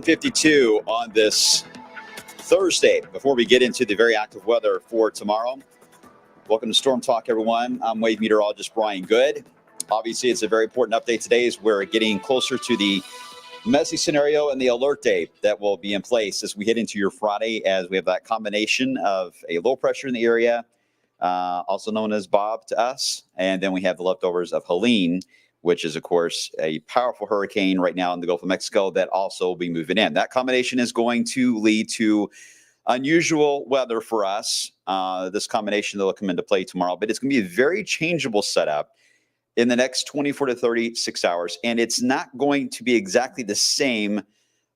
.52 on this Thursday. Before we get into the very active weather for tomorrow, welcome to Storm Talk, everyone. I'm wave meteorologist Brian Good. Obviously, it's a very important update today as we're getting closer to the messy scenario and the alert day that will be in place as we head into your Friday, as we have that combination of a low pressure in the area, also known as Bob to us, and then we have the leftovers of Helene, which is, of course, a powerful hurricane right now in the Gulf of Mexico that also will be moving in. That combination is going to lead to unusual weather for us. This combination that will come into play tomorrow, but it's going to be a very changeable setup in the next 24 to 36 hours. And it's not going to be exactly the same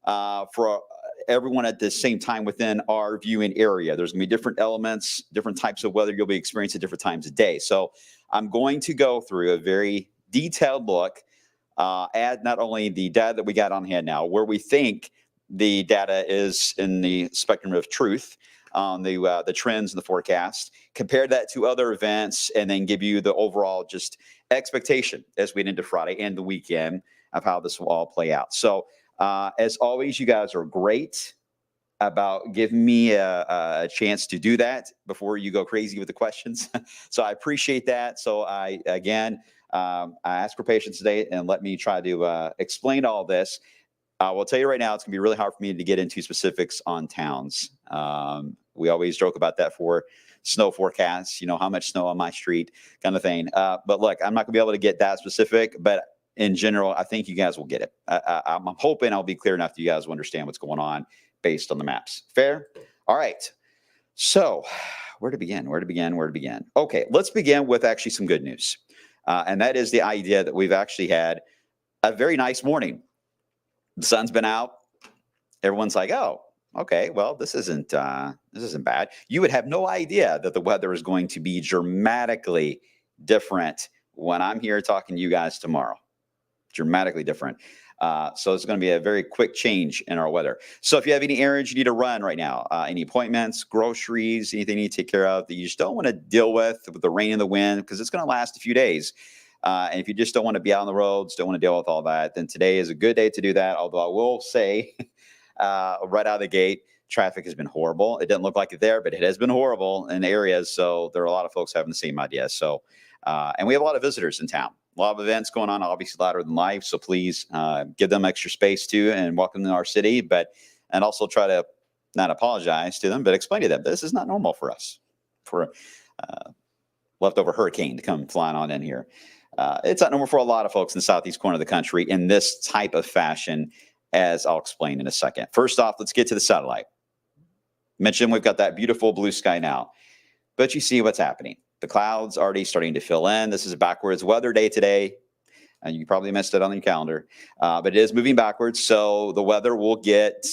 for everyone at the same time within our viewing area. There's going to be different elements, different types of weather you'll be experiencing at different times of day. So I'm going to go through a very detailed look at not only the data that we got on hand now, where we think the data is in the spectrum of truth on the trends in the forecast, compare that to other events, and then give you the overall just expectation as we get into Friday and the weekend of how this will all play out. So as always, you guys are great about giving me a chance to do that before you go crazy with the questions. So I appreciate that. So I ask for patience today and let me try to explain all this. I will tell you right now, it's going to be really hard for me to get into specifics on towns. We always joke about that for snow forecasts, you know, how much snow on my street kind of thing. But look, I'm not going to be able to get that specific, but in general, I think you guys will get it. I'm hoping I'll be clear enough that you guys will understand what's going on based on the maps. Fair? All right. So where to begin? Okay, let's begin with actually some good news. And that is the idea that we've actually had a very nice morning. The sun's been out. Everyone's like, oh, okay, well, this isn't bad. You would have no idea that the weather is going to be dramatically different when I'm here talking to you guys tomorrow. Dramatically different. So it's going to be a very quick change in our weather. So if you have any errands you need to run right now, any appointments, groceries, anything you need to take care of that you just don't want to deal with the rain and the wind, because it's going to last a few days. And if you just don't want to be out on the roads, don't want to deal with all that, then today is a good day to do that. Although I will say right out of the gate, traffic has been horrible. It doesn't look like it there, but it has been horrible in areas. So there are a lot of folks having the same idea. So, and we have a lot of visitors in town. A lot of events going on, obviously louder than life. So please give them extra space too and welcome them to our city. And also try to not apologize to them, but explain to them this is not normal for us, for a leftover hurricane to come flying on in here. It's not normal for a lot of folks in the southeast corner of the country in this type of fashion, as I'll explain in a second. First off, let's get to the satellite. Mentioned we've got that beautiful blue sky now, but you see what's happening. The clouds already starting to fill in. This is a backwards weather day today, and you probably missed it on your calendar, but it is moving backwards. So the weather will get,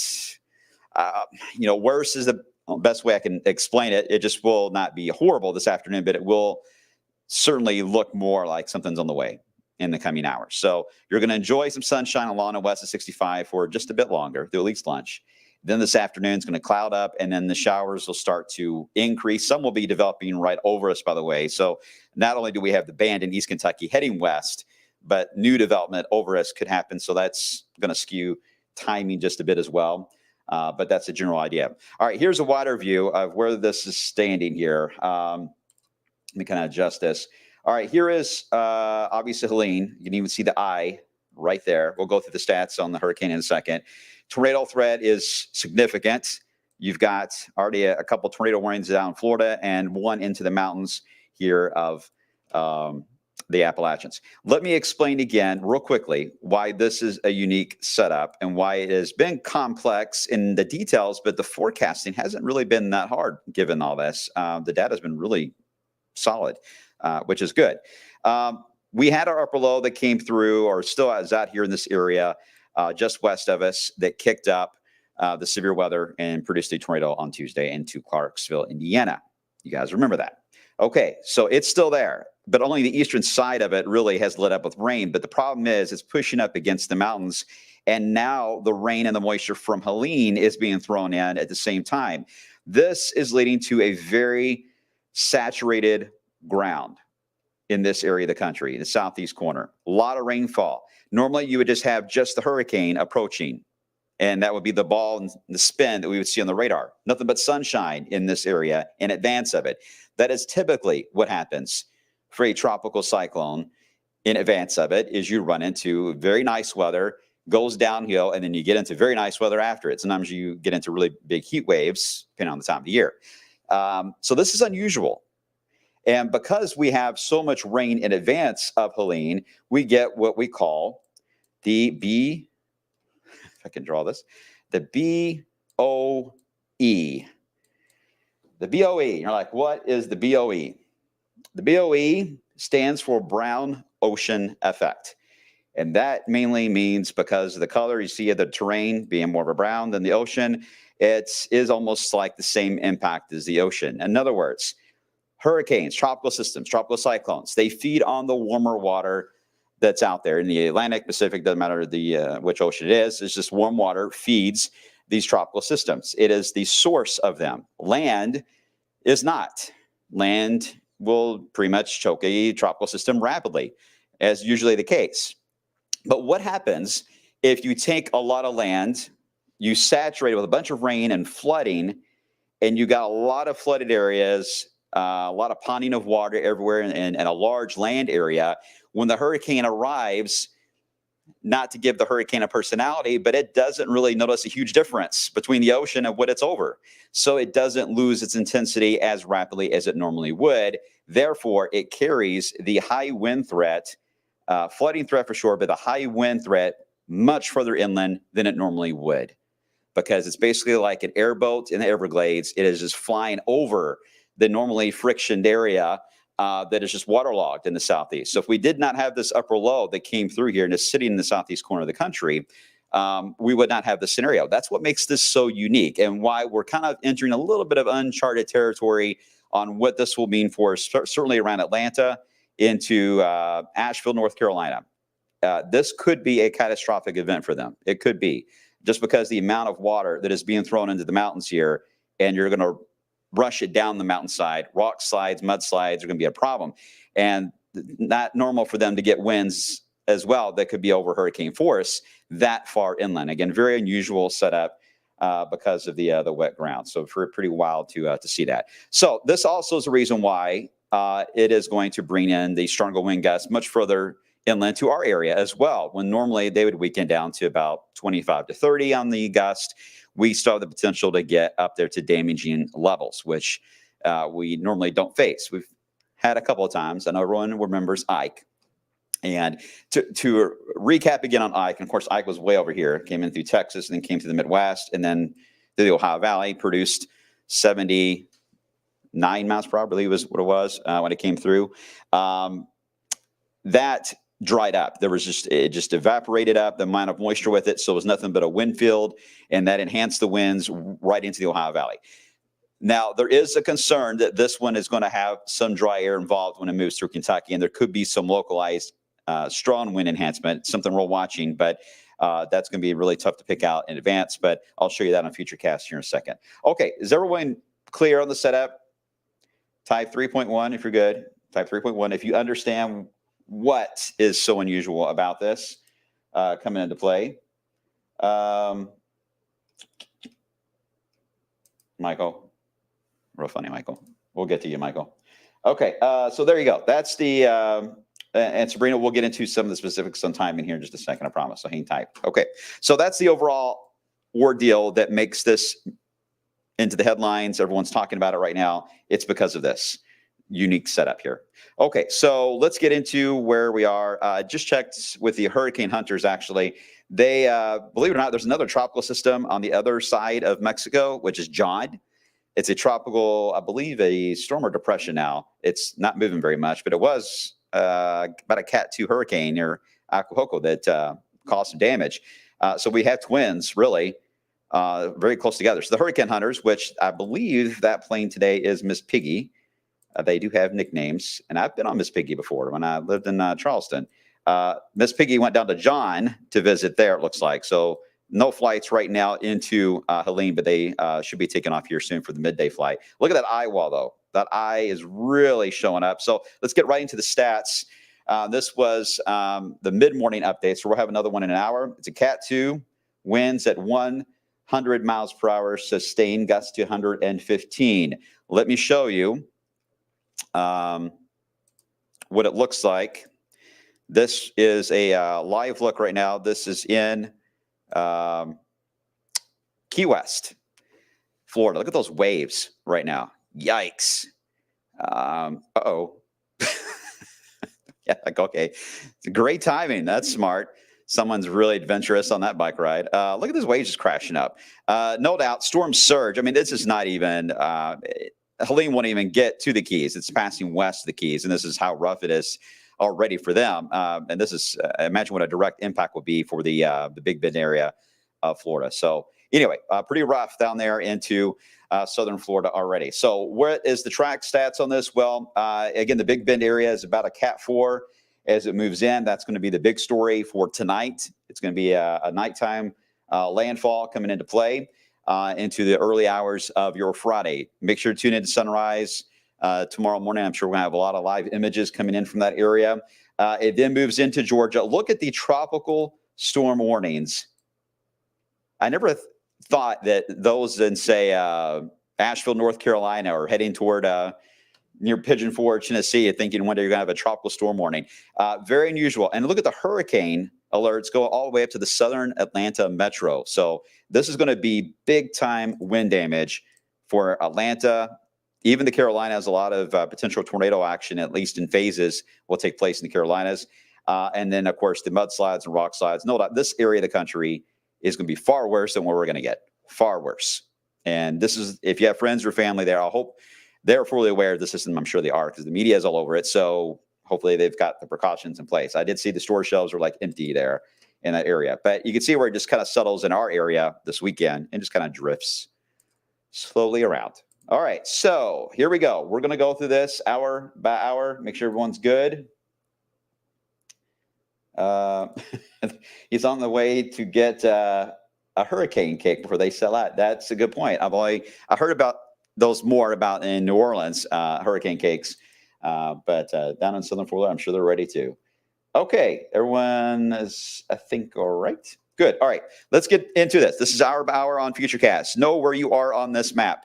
worse is the best way I can explain it. It just will not be horrible this afternoon, but it will certainly look more like something's on the way in the coming hours. So you're going to enjoy some sunshine along the west of 65 for just a bit longer, through at least lunch. Then this afternoon is going to cloud up, and then the showers will start to increase. Some will be developing right over us, by the way. So not only do we have the band in East Kentucky heading west, but new development over us could happen. So that's going to skew timing just a bit as well. But that's the general idea. All right, here's a wider view of where this is standing here. Let me kind of adjust this. All right, here is obviously Helene. You can even see the eye right there. We'll go through the stats on the hurricane in a second. Tornado threat is significant. You've got already a couple tornado warnings down in Florida and one into the mountains here of the Appalachians. Let me explain again real quickly why this is a unique setup and why it has been complex in the details, but the forecasting hasn't really been that hard given all this. The data has been really solid, which is good. We had our upper low that came through, or still is out here in this area just west of us, that kicked up the severe weather and produced a tornado on Tuesday into Clarksville, Indiana. You guys remember that? Okay, so it's still there, but only the eastern side of it really has lit up with rain. But the problem is it's pushing up against the mountains, and now the rain and the moisture from Helene is being thrown in at the same time. This is leading to a very saturated ground in this area of the country, the southeast corner. A lot of rainfall. Normally, you would just have just the hurricane approaching, and that would be the ball and the spin that we would see on the radar. Nothing but sunshine in this area in advance of it. That is typically what happens for a tropical cyclone. In advance of it is you run into very nice weather, goes downhill, and then you get into very nice weather after it. Sometimes you get into really big heat waves, depending on the time of the year. So this is unusual. And because we have so much rain in advance of Helene, we get what we call the if I can draw this, the BOE. The BOE. You're like, what is the BOE? The BOE stands for brown ocean effect. And that mainly means because of the color you see of the terrain being more of a brown than the ocean, it is almost like the same impact as the ocean. In other words, hurricanes, tropical systems, tropical cyclones, they feed on the warmer water that's out there in the Atlantic, Pacific, doesn't matter which ocean it is. It's just warm water feeds these tropical systems. It is the source of them. Land is not. Land will pretty much choke a tropical system rapidly, as usually the case. But what happens if you take a lot of land, you saturate it with a bunch of rain and flooding, and you got a lot of flooded areas, a lot of ponding of water everywhere, and a large land area? When the hurricane arrives, not to give the hurricane a personality, but it doesn't really notice a huge difference between the ocean and what it's over. So it doesn't lose its intensity as rapidly as it normally would. Therefore, it carries the high wind threat, flooding threat for sure, but the high wind threat much further inland than it normally would, because it's basically like an airboat in the Everglades. It is just flying over the normally frictioned area that is just waterlogged in the southeast. So if we did not have this upper low that came through here and is sitting in the southeast corner of the country, we would not have this scenario. That's what makes this so unique, and why we're kind of entering a little bit of uncharted territory on what this will mean for us, certainly around Atlanta into Asheville, North Carolina. This could be a catastrophic event for them. It could be, just because the amount of water that is being thrown into the mountains here, and you're going to rush it down the mountainside. Rock slides, mudslides are going to be a problem, and not normal for them to get winds as well that could be over hurricane force that far inland. Again, very unusual setup because of the wet ground. So pretty wild to see that. So this also is a reason why it is going to bring in the stronger wind gusts much further inland to our area as well. When normally they would weaken down to about 25 to 30 on the gust, we still have the potential to get up there to damaging levels, which we normally don't face. We've had a couple of times. I know everyone remembers Ike. And to recap again on Ike, and of course, Ike was way over here, came in through Texas and then came to the Midwest, and then to the Ohio Valley, produced 79 miles per hour, I believe was what it was when it came through. That dried up. It just evaporated up, the amount of moisture with it. So it was nothing but a wind field, and that enhanced the winds right into the Ohio Valley. Now, there is a concern that this one is going to have some dry air involved when it moves through Kentucky, and there could be some localized strong wind enhancement, something we're watching, but that's going to be really tough to pick out in advance, but I'll show you that on Futurecast here in a second. Okay, is everyone clear on the setup? Type 3.1 if you're good. Type 3.1 if you understand what is so unusual about this coming into play. Michael, real funny, Michael. We'll get to you, Michael. Okay, so there you go. That's the, and Sabrina, we'll get into some of the specifics sometime in here in just a second, I promise, so hang tight. Okay, so that's the overall ordeal that makes this into the headlines. Everyone's talking about it right now. It's because of this. unique setup here. Okay, so let's get into where we are. Just checked with the hurricane hunters, actually. They, believe it or not, there's another tropical system on the other side of Mexico, which is John. It's a tropical, I believe, a storm or depression now. It's not moving very much, but it was about a Cat 2 hurricane near Acapulco that caused some damage. So we have twins, really, very close together. So the hurricane hunters, which I believe that plane today is Miss Piggy. They do have nicknames, and I've been on Miss Piggy before when I lived in Charleston. Miss Piggy went down to John to visit there, it looks like. So no flights right now into Helene, but they should be taking off here soon for the midday flight. Look at that eye wall, though. That eye is really showing up. So let's get right into the stats. This was the mid-morning update, so we'll have another one in an hour. It's a Cat 2, winds at 100 miles per hour, sustained gusts to 115. Let me show you what it looks like. This is a live look right now. This is in Key West, Florida. Look at those waves right now. Yikes. Uh-oh. Yeah, like, okay. It's great timing. That's smart. Someone's really adventurous on that bike ride. Look at those waves just crashing up. No doubt, storm surge. I mean, this is not even Helene won't even get to the Keys. It's passing west of the Keys, and this is how rough it is already for them. And this is, imagine what a direct impact would be for the Big Bend area of Florida. So anyway, pretty rough down there into southern Florida already. So what is the track stats on this? Well, again, the Big Bend area is about a Cat 4 as it moves in. That's going to be the big story for tonight. It's going to be a nighttime landfall coming into play into the early hours of your Friday. Make sure to tune in to Sunrise tomorrow morning. I'm sure we're going to have a lot of live images coming in from that area. It then moves into Georgia. Look at the tropical storm warnings. I never thought that those in, say, Asheville, North Carolina, or heading toward near Pigeon Forge, Tennessee, thinking one day you're going to have a tropical storm warning. Very unusual. And look at the hurricane alerts go all the way up to the southern Atlanta metro. So this is going to be big time wind damage for Atlanta. Even the Carolinas, a lot of potential tornado action, at least in phases, will take place in the Carolinas. And then, of course, the mudslides and rock slides. No doubt this area of the country is going to be far worse than what we're going to get. Far worse. And this is, if you have friends or family there, I hope they're fully aware of the system. I'm sure they are, because the media is all over it. So hopefully they've got the precautions in place. I did see the store shelves were like empty there in that area. But you can see where it just kind of settles in our area this weekend and just kind of drifts slowly around. All right, so here we go. We're going to go through this hour by hour, make sure everyone's good. He's on the way to get a hurricane cake before they sell out. That's a good point. I heard about those more about in New Orleans, hurricane cakes, but down in Southern Florida, I'm sure they're ready too. Okay, everyone is, I think, all right. Good. All right, let's get into this. This is hour by hour on Futurecast. Know where you are on this map.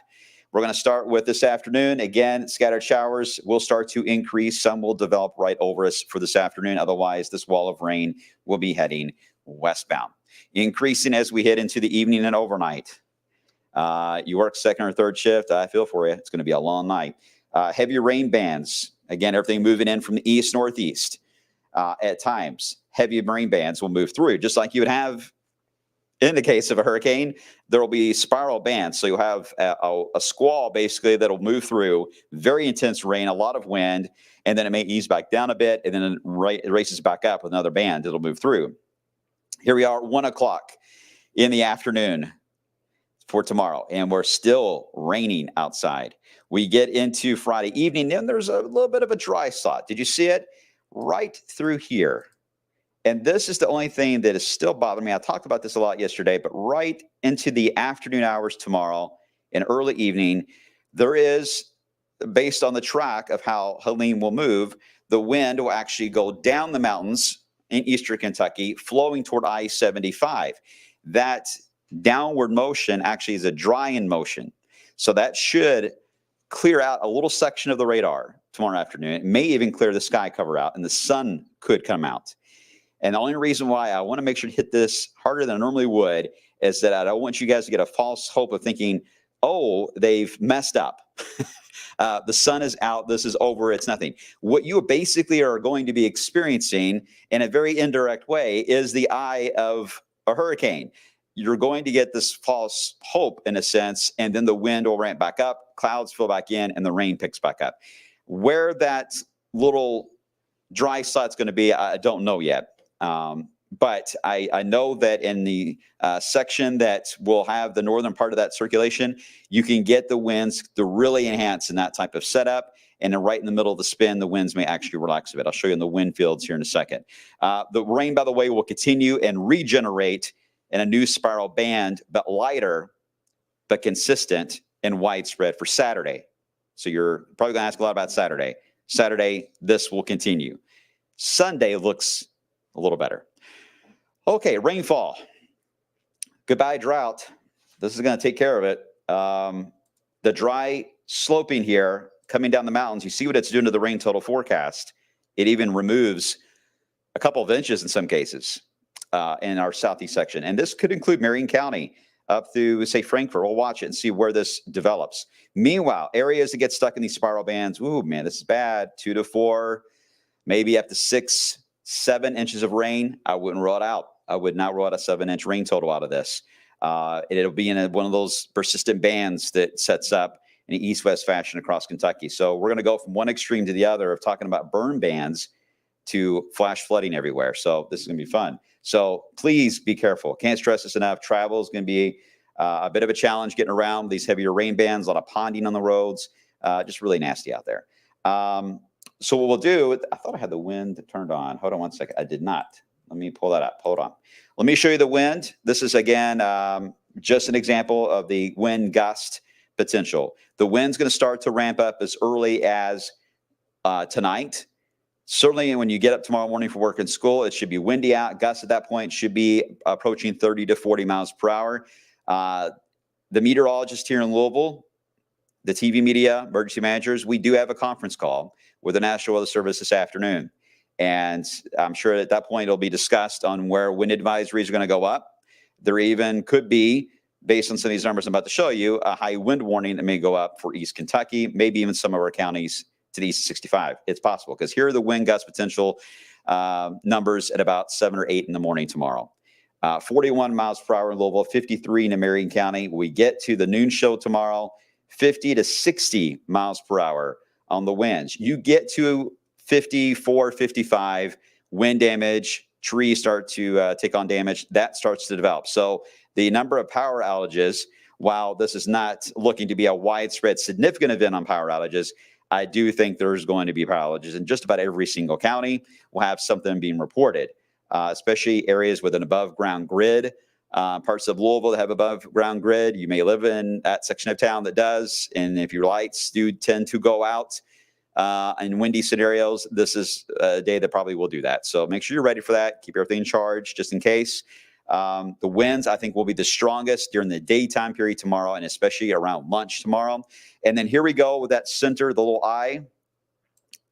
We're going to start with this afternoon. Again, scattered showers will start to increase. Some will develop right over us for this afternoon. Otherwise, this wall of rain will be heading westbound. Increasing as we head into the evening and overnight. You work second or third shift, I feel for you. It's going to be a long night. Heavier rain bands. Again, everything moving in from the east, northeast. At times, heavy rain bands will move through, just like you would have in the case of a hurricane. There will be spiral bands. So you'll have a squall, basically, that'll move through. Very intense rain, a lot of wind, and then it may ease back down a bit, and then it races back up with another band that'll move through. Here we are, 1 o'clock in the afternoon for tomorrow, and we're still raining outside. We get into Friday evening, then there's a little bit of a dry spot. Did you see it? Right through here. And this is the only thing that is still bothering me. I talked about this a lot yesterday, but right into the afternoon hours tomorrow and early evening, there is, based on the track of how Helene will move, the wind will actually go down the mountains in eastern Kentucky, flowing toward I-75. That downward motion actually is a drying motion. So that should clear out a little section of the radar tomorrow afternoon. It may even clear the sky cover out, and the sun could come out. And the only reason why I want to make sure to hit this harder than I normally would is that I don't want you guys to get a false hope of thinking, oh, they've messed up. The sun is out. This is over. It's nothing. What you basically are going to be experiencing in a very indirect way is the eye of a hurricane. You're going to get this false hope in a sense, and then the wind will ramp back up, clouds fill back in, and the rain picks back up. Where that little dry spot's going to be, I don't know yet. But I know that in the section that will have the northern part of that circulation, you can get the winds to really enhance in that type of setup. And then right in the middle of the spin, the winds may actually relax a bit. I'll show you in the wind fields here in a second. The rain, by the way, will continue and regenerate in a new spiral band, but lighter, but consistent and widespread for Saturday. So you're probably going to ask a lot about Saturday. Saturday, this will continue. Sunday looks a little better. Okay, rainfall. Goodbye, drought. This is going to take care of it. The dry sloping here coming down the mountains, you see what it's doing to the rain total forecast. It even removes a couple of inches in some cases in our southeast section. And this could include Marion County up through, say, Frankfort. We'll watch it and see where this develops. Meanwhile, areas that get stuck in these spiral bands, ooh, man, this is bad. 2 to 4, maybe up to 6, 7 inches of rain. I wouldn't rule it out. I would not rule out a 7-inch rain total out of this. It'll be in one of those persistent bands that sets up in an east-west fashion across Kentucky. So we're going to go from one extreme to the other of talking about burn bands to flash flooding everywhere. So this is going to be fun. So please be careful. Can't stress this enough. Travel is going to be a bit of a challenge getting around these heavier rain bands, a lot of ponding on the roads, just really nasty out there. So what we'll do, I thought I had the wind turned on. Hold on one second. I did not. Let me pull that up. Hold on. Let me show you the wind. This is, again, just an example of the wind gust potential. The wind's going to start to ramp up as early as tonight. Certainly when you get up tomorrow morning for work and school, it should be windy out. Gusts at that point should be approaching 30 to 40 miles per hour. The meteorologists here in Louisville, the TV media, emergency managers, we do have a conference call with the National Weather Service this afternoon. And I'm sure at that point it'll be discussed on where wind advisories are going to go up. There even could be, based on some of these numbers I'm about to show you, a high wind warning that may go up for East Kentucky, maybe even some of our counties to the east of 65. It's possible because here are the wind gust potential numbers at about 7 or 8 in the morning tomorrow. 41 miles per hour in Louisville, 53 in Marion County. We get to the noon show tomorrow, 50 to 60 miles per hour on the winds. You get to 54, 55, wind damage, trees start to take on damage. That starts to develop. So the number of power outages, while this is not looking to be a widespread significant event on power outages, I do think there's going to be power outages in just about every single county. We'll have something being reported, especially areas with an above ground grid. Parts of Louisville that have above ground grid. You may live in that section of town that does. And if your lights do tend to go out in windy scenarios, this is a day that probably will do that. So make sure you're ready for that. Keep everything charged just in case. The winds, I think, will be the strongest during the daytime period tomorrow, and especially around lunch tomorrow. And then here we go with that center, the little eye.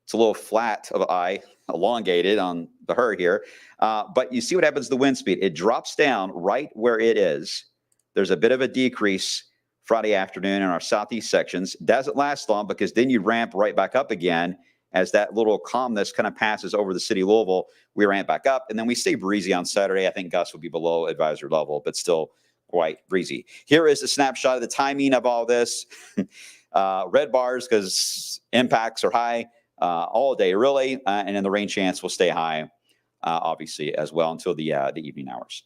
It's a little flat of eye, elongated on the her here. But you see what happens to the wind speed. It drops down right where it is. There's a bit of a decrease Friday afternoon in our southeast sections. Doesn't last long because then you ramp right back up again as that little calmness kind of passes over the city of Louisville. We ramp back up, and then we stay breezy on Saturday. I think gusts will be below advisory level, but still quite breezy. Here is a snapshot of the timing of all this. Red bars because impacts are high all day, really, and then the rain chance will stay high, obviously, as well until the evening hours.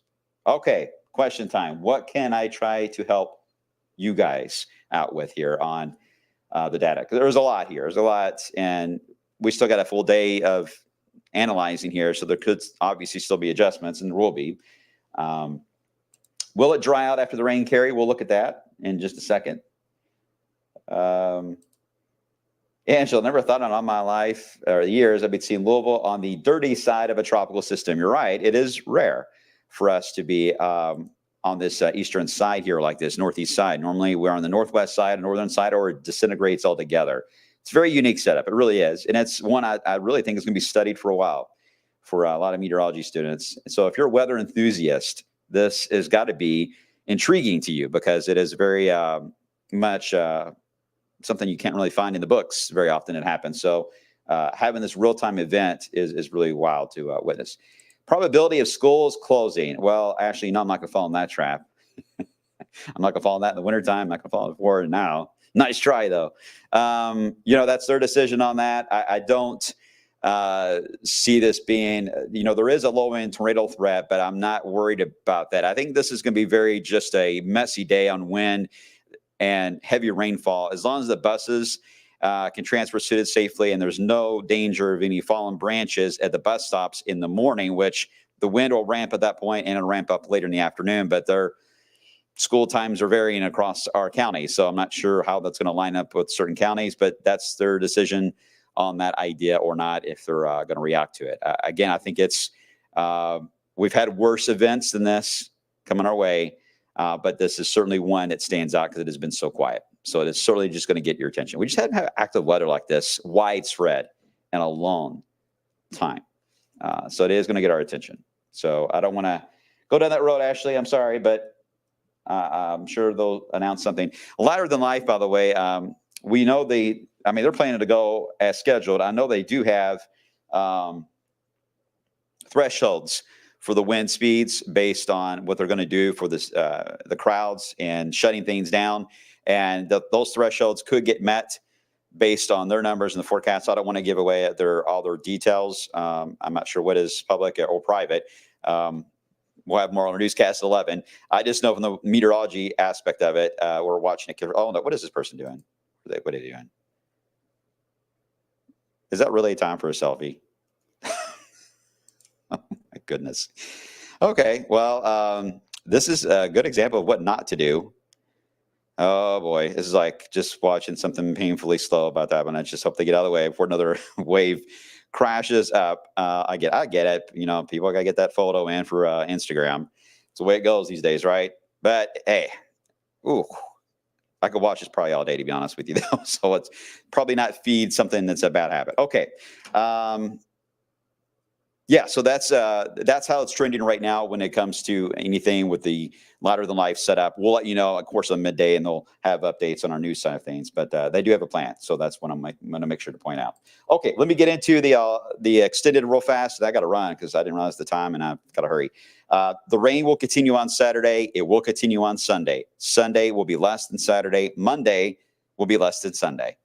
Okay, question time. What can I try to help you guys out with here on the data? Because there's a lot here. There's a lot, and we still got a full day of analyzing here, so there could obviously still be adjustments, and there will be. Will it dry out after the rain, Carrie? We'll look at that in just a second. Angela, never thought in all my life or years I'd be seeing Louisville on the dirty side of a tropical system. You're right. It is rare for us to be on this eastern side here like this, northeast side. Normally we're on the northwest side, northern side, or it disintegrates altogether. It's a very unique setup. It really is. And it's one I really think is going to be studied for a while for a lot of meteorology students. So if you're a weather enthusiast, this has got to be intriguing to you because it is very much something you can't really find in the books very often. It happens. So having this real-time event is really wild to witness. Probability of schools closing. Well, actually, no, I'm not going to fall in that trap. I'm not going to fall in that in the wintertime. I'm not going to fall for it now. Nice try, though. That's their decision on that. I don't see this being, there is a low-end tornado threat, but I'm not worried about that. I think this is going to be just a messy day on wind and heavy rainfall. As long as the buses can transfer suited safely and there's no danger of any fallen branches at the bus stops in the morning, which the wind will ramp at that point and it'll ramp up later in the afternoon. But their school times are varying across our county, so I'm not sure how that's going to line up with certain counties, but that's their decision on that idea or not, if they're going to react to it. Again, I think it's we've had worse events than this coming our way, but this is certainly one that stands out because it has been so quiet. So it is certainly just going to get your attention. We just haven't had active weather like this widespread in a long time. So it is going to get our attention. So I don't want to go down that road, Ashley. I'm sorry, but I'm sure they'll announce something. Lighter than life, by the way. We know they're planning to go as scheduled. I know they do have thresholds for the wind speeds based on what they're going to do for this, the crowds and shutting things down. And those thresholds could get met based on their numbers in the forecast. I don't want to give away all their details. I'm not sure what is public or private. We'll have more on our newscast at 11. I just know from the meteorology aspect of it, we're watching it. Oh, no, what is this person doing? What are they doing? Is that really time for a selfie? Oh, my goodness. Okay, well, this is a good example of what not to do. Oh, boy. This is like just watching something painfully slow about that one. I just hope they get out of the way before another wave crashes up. I get it. People got to get that photo in for Instagram. It's the way it goes these days, right? But, hey, I could watch this probably all day, to be honest with you, though. So it's probably not feed something that's a bad habit. Okay. Yeah, so that's how it's trending right now when it comes to anything with the lighter than life setup. We'll let you know, of course, on midday, and they'll have updates on our news side of things. But they do have a plan, so that's what I'm going to make sure to point out. Okay, let me get into the extended real fast. I got to run because I didn't realize the time, and I've got to hurry. The rain will continue on Saturday. It will continue on Sunday. Sunday will be less than Saturday. Monday will be less than Sunday.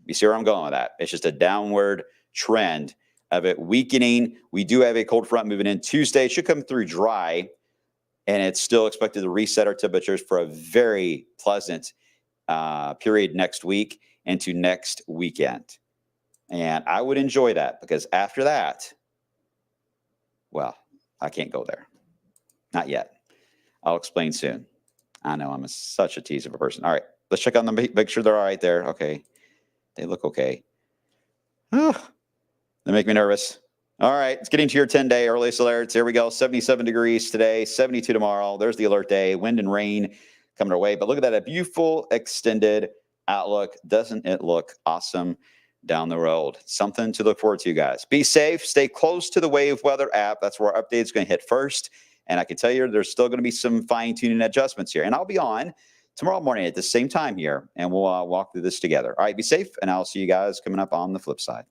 You see where I'm going with that? It's just a downward trend of it weakening. We do have a cold front moving in Tuesday. It should come through dry, and it's still expected to reset our temperatures for a very pleasant period next week into next weekend. And I would enjoy that because after that, well, I can't go there. Not yet. I'll explain soon. I know I'm such a teaser of a person. All right, let's check on them, make sure they're all right there. Okay, they look okay. They make me nervous. All right, it's getting to your 10-day earliest alerts. Here we go. 77 degrees today, 72 tomorrow. There's the alert day. Wind and rain coming our way. But look at that, a beautiful extended outlook. Doesn't it look awesome down the road? Something to look forward to, guys. Be safe. Stay close to the Wave Weather app. That's where our update's going to hit first. And I can tell you there's still going to be some fine-tuning adjustments here. And I'll be on tomorrow morning at the same time here, and we'll walk through this together. All right, be safe, and I'll see you guys coming up on the flip side.